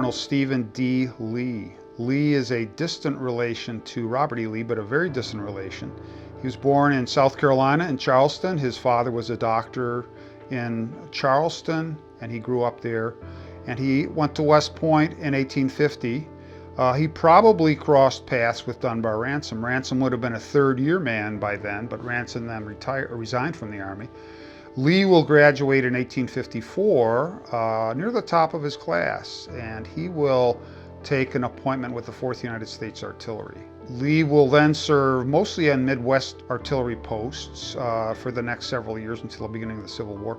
Colonel Stephen D. Lee. Lee is a distant relation to Robert E. Lee, but a very distant relation. He was born in South Carolina in Charleston. His father was a doctor in Charleston, and he grew up there. And he went to West Point in 1850. He probably crossed paths with Dunbar Ransom. Ransom would have been a third-year man by then, but Ransom then resigned from the Army. Lee will graduate in 1854 near the top of his class, and he will take an appointment with the 4th United States Artillery. Lee will then serve mostly on Midwest artillery posts for the next several years until the beginning of the Civil War.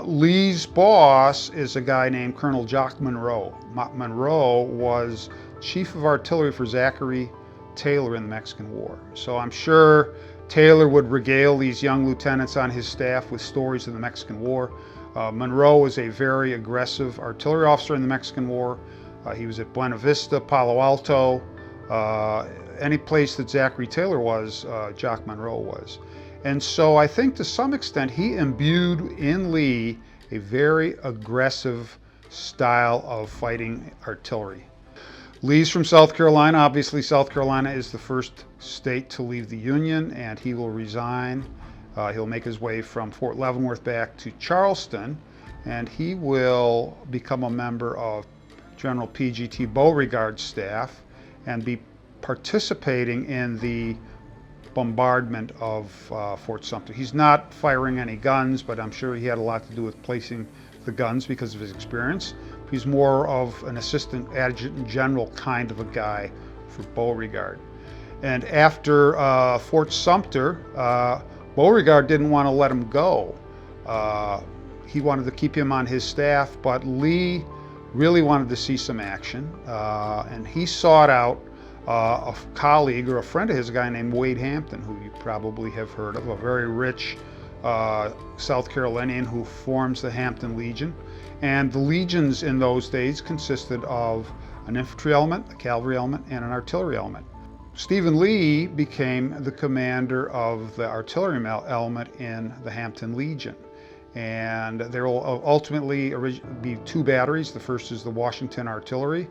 Lee's boss is a guy named Colonel Jock Monroe. Monroe was Chief of Artillery for Zachary Taylor in the Mexican War. So I'm sure Taylor would regale these young lieutenants on his staff with stories of the Mexican War. Monroe was a very aggressive artillery officer in the Mexican War. He was at Buena Vista, Palo Alto, any place that Zachary Taylor was, Jock Monroe was. And so I think to some extent he imbued in Lee a very aggressive style of fighting artillery. Lee's from South Carolina. Obviously, South Carolina is the first state to leave the Union, and he will resign. He'll make his way from Fort Leavenworth back to Charleston, and he will become a member of General P.G.T. Beauregard's staff and be participating in the bombardment of Fort Sumter. He's not firing any guns, but I'm sure he had a lot to do with placing the guns because of his experience. He's more of an assistant adjutant general kind of a guy for Beauregard. And after Fort Sumter, Beauregard didn't want to let him go. He wanted to keep him on his staff, but Lee really wanted to see some action. And he sought out a colleague or a friend of his, a guy named Wade Hampton, who you probably have heard of, a very rich South Carolinian who forms the Hampton Legion. And the legions in those days consisted of an infantry element, a cavalry element, and an artillery element. Stephen Lee became the commander of the artillery element in the Hampton Legion. And there will ultimately be two batteries. The first is the Washington Artillery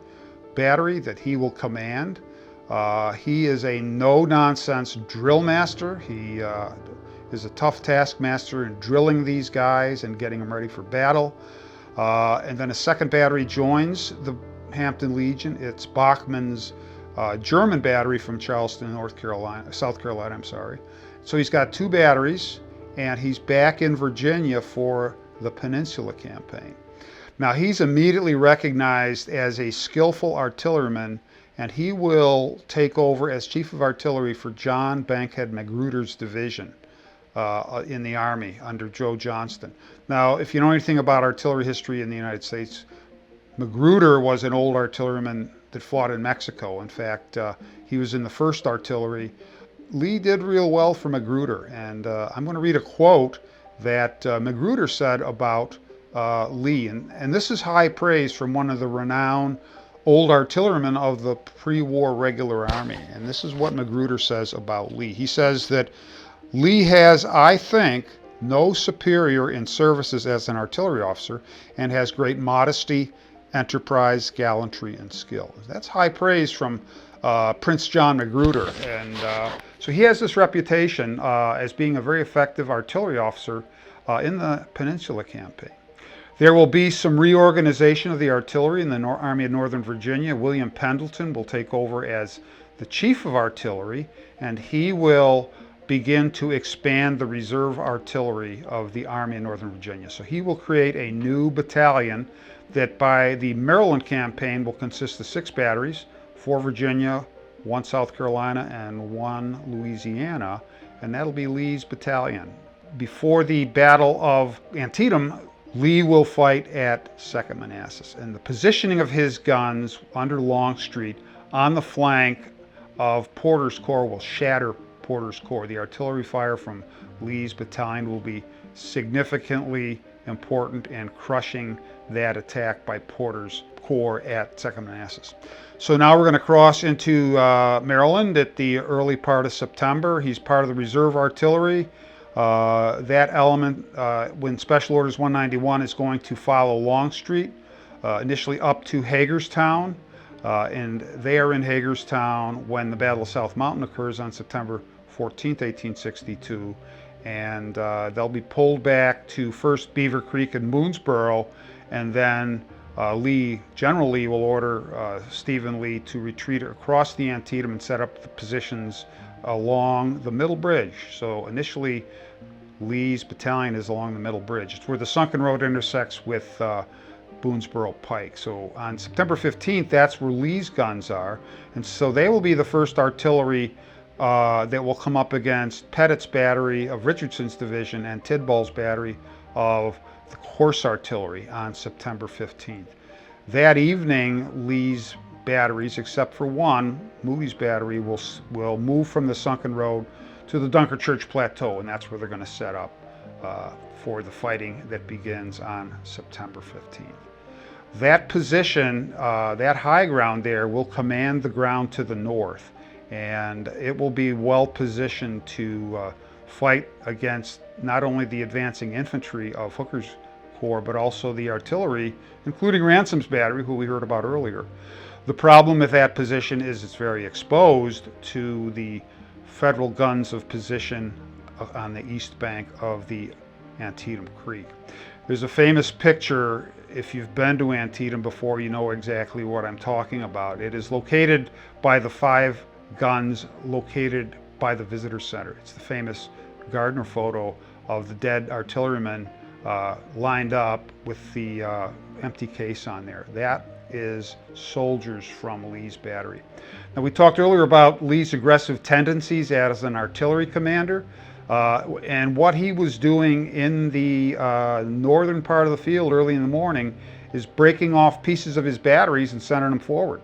Battery that he will command. He is a no-nonsense drill master. He is a tough taskmaster in drilling these guys and getting them ready for battle. And then a second battery joins the Hampton Legion. It's Bachmann's German battery from Charleston, South Carolina, I'm sorry. So he's got two batteries, and he's back in Virginia for the Peninsula Campaign. Now he's immediately recognized as a skillful artilleryman, and he will take over as Chief of Artillery for John Bankhead Magruder's division in the Army under Joe Johnston. Now, if you know anything about artillery history in the United States, Magruder was an old artilleryman that fought in Mexico. In fact, he was in the 1st Artillery. Lee did real well for Magruder, and I'm going to read a quote that Magruder said about Lee, and this is high praise from one of the renowned old artillerymen of the pre-war regular army, and this is what Magruder says about Lee. He says that Lee has, I think, no superior in services as an artillery officer and has great modesty, enterprise, gallantry, and skill. That's high praise from Prince John Magruder, and so he has this reputation as being a very effective artillery officer in the Peninsula Campaign. There will be some reorganization of the artillery in the Army of Northern Virginia. William Pendleton will take over as the Chief of Artillery, and he will begin to expand the reserve artillery of the Army of Northern Virginia. So he will create a new battalion that by the Maryland campaign will consist of 6 batteries, 4 Virginia, 1 South Carolina, and 1 Louisiana, and that'll be Lee's battalion. Before the Battle of Antietam, Lee will fight at 2nd Manassas, and the positioning of his guns under Longstreet on the flank of Porter's Corps will shatter Porter's Corps. The artillery fire from Lee's battalion will be significantly important in crushing that attack by Porter's Corps at 2nd Manassas. So now we're going to cross into Maryland at the early part of September. He's part of the reserve artillery. That element, when Special Orders 191 is going to follow Longstreet initially up to Hagerstown, and they are in Hagerstown when the Battle of South Mountain occurs on September 14th, 1862, and they'll be pulled back to first Beaver Creek and Boonesboro, and then General Lee will order Stephen Lee to retreat across the Antietam and set up the positions along the Middle Bridge. So initially, Lee's battalion is along the Middle Bridge. It's where the sunken road intersects with Boonesboro Pike. So on September 15th, that's where Lee's guns are. And so they will be the first artillery that will come up against Pettit's battery of Richardson's division and Tidball's battery of the horse artillery on September 15th. That evening, Lee's batteries, except for one, Mooley's battery, will move from the sunken road to the Dunkerchurch Plateau, and that's where they're going to set up for the fighting that begins on September 15th. That position, that high ground there, will command the ground to the north, and it will be well positioned to fight against not only the advancing infantry of Hooker's corps, but also the artillery, including Ransom's battery, who we heard about earlier. The problem with that position is it's very exposed to the Federal guns of position on the east bank of the Antietam Creek. There's a famous picture. If you've been to Antietam before, you know exactly what I'm talking about. It is located by the 5 guns located by the visitor center. It's the famous Gardner photo of the dead artillerymen lined up with the empty case on there. That is soldiers from Lee's battery. Now, we talked earlier about Lee's aggressive tendencies as an artillery commander, and what he was doing in the northern part of the field early in the morning is breaking off pieces of his batteries and sending them forward.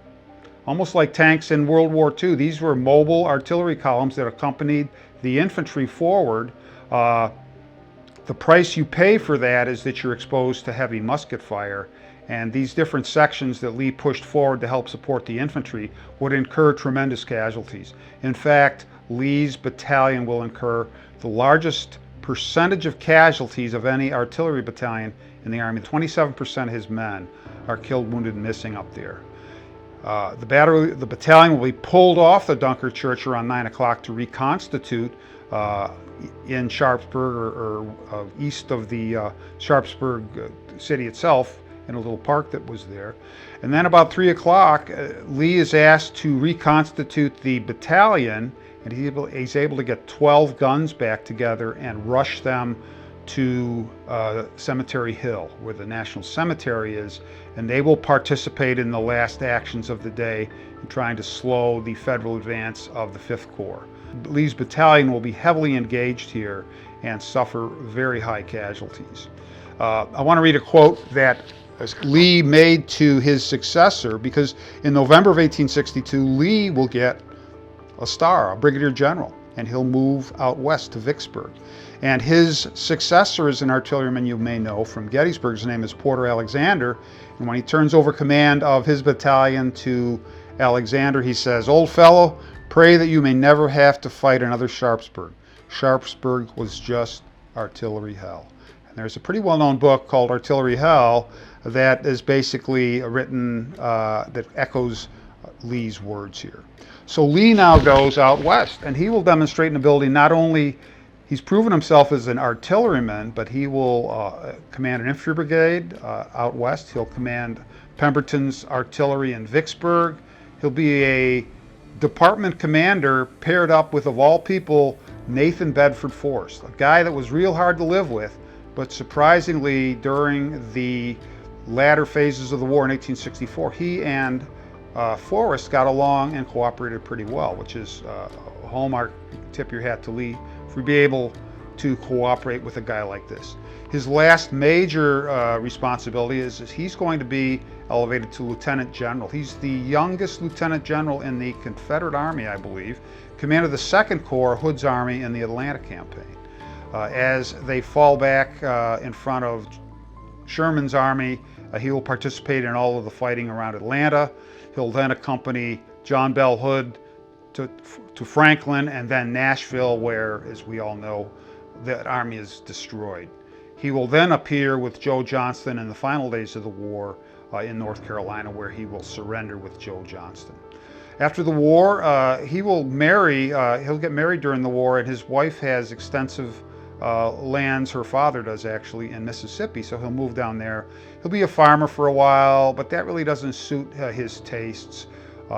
Almost like tanks in World War II. These were mobile artillery columns that accompanied the infantry forward. The price you pay for that is that you're exposed to heavy musket fire, and these different sections that Lee pushed forward to help support the infantry would incur tremendous casualties. In fact, Lee's battalion will incur the largest percentage of casualties of any artillery battalion in the Army. 27% of his men are killed, wounded, and missing up there. The battalion will be pulled off the Dunkerchurch around 9 o'clock to reconstitute in Sharpsburg or east of the Sharpsburg city itself, in a little park that was there. And then about 3 o'clock, Lee is asked to reconstitute the battalion, and he's able to get 12 guns back together and rush them to Cemetery Hill, where the National Cemetery is, and they will participate in the last actions of the day in trying to slow the Federal advance of the 5th Corps. Lee's battalion will be heavily engaged here and suffer very high casualties. I want to read a quote that Lee made to his successor, because in November of 1862, Lee will get a star, a brigadier general, and he'll move out west to Vicksburg. And his successor is an artilleryman you may know from Gettysburg. His name is Porter Alexander. And when he turns over command of his battalion to Alexander, he says, "Old fellow, pray that you may never have to fight another Sharpsburg. Sharpsburg was just artillery hell." And there's a pretty well-known book called Artillery Hell that is basically written, that echoes Lee's words here. So Lee now goes out west, and he will demonstrate an ability. Not only he's proven himself as an artilleryman, but he will command an infantry brigade out west. He'll command Pemberton's artillery in Vicksburg. He'll be a department commander paired up with, of all people, Nathan Bedford Forrest, a guy that was real hard to live with, but surprisingly, during the latter phases of the war in 1864, he and Forrest got along and cooperated pretty well, which is a hallmark. Tip your hat to Lee for being able to cooperate with a guy like this. His last major responsibility is he's going to be elevated to lieutenant general. He's the youngest lieutenant general in the Confederate Army, I believe, commanded the 2nd Corps, Hood's Army, in the Atlanta campaign. As they fall back in front of Sherman's army, he will participate in all of the fighting around Atlanta. He'll then accompany John Bell Hood to Franklin and then Nashville, where, as we all know, the army is destroyed. He will then appear with Joe Johnston in the final days of the war in North Carolina, where he will surrender with Joe Johnston. After the war, he will marry, he'll get married during the war, and his wife has extensive lands, her father does actually, in Mississippi, so he'll move down there. He'll be a farmer for a while, but that really doesn't suit his tastes.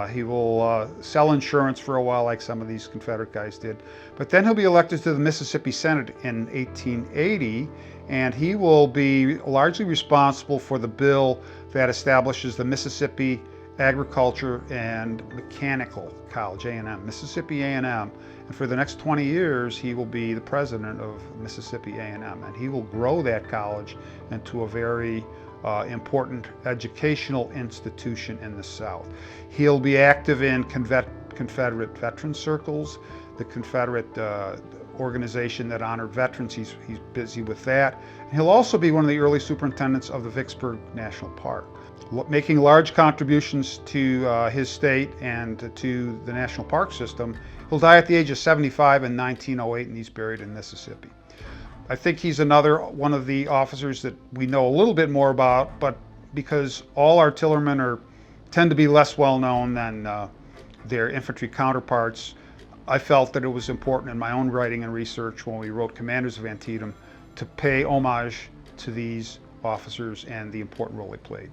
He will sell insurance for a while, like some of these Confederate guys did. But then he'll be elected to the Mississippi Senate in 1880, and he will be largely responsible for the bill that establishes the Mississippi Agriculture and Mechanical College, A&M, Mississippi A&M. And for the next 20 years, he will be the president of Mississippi A&M, and he will grow that college into a very important educational institution in the South. He'll be active in Confederate veteran circles, the Confederate organization that honored veterans. He's busy with that. And he'll also be one of the early superintendents of the Vicksburg National Park, making large contributions to his state and to the national park system. He'll die at the age of 75 in 1908, and he's buried in Mississippi. I think he's another one of the officers that we know a little bit more about, but because all artillerymen tend to be less well known than their infantry counterparts, I felt that it was important in my own writing and research when we wrote Commanders of Antietam to pay homage to these officers and the important role they played.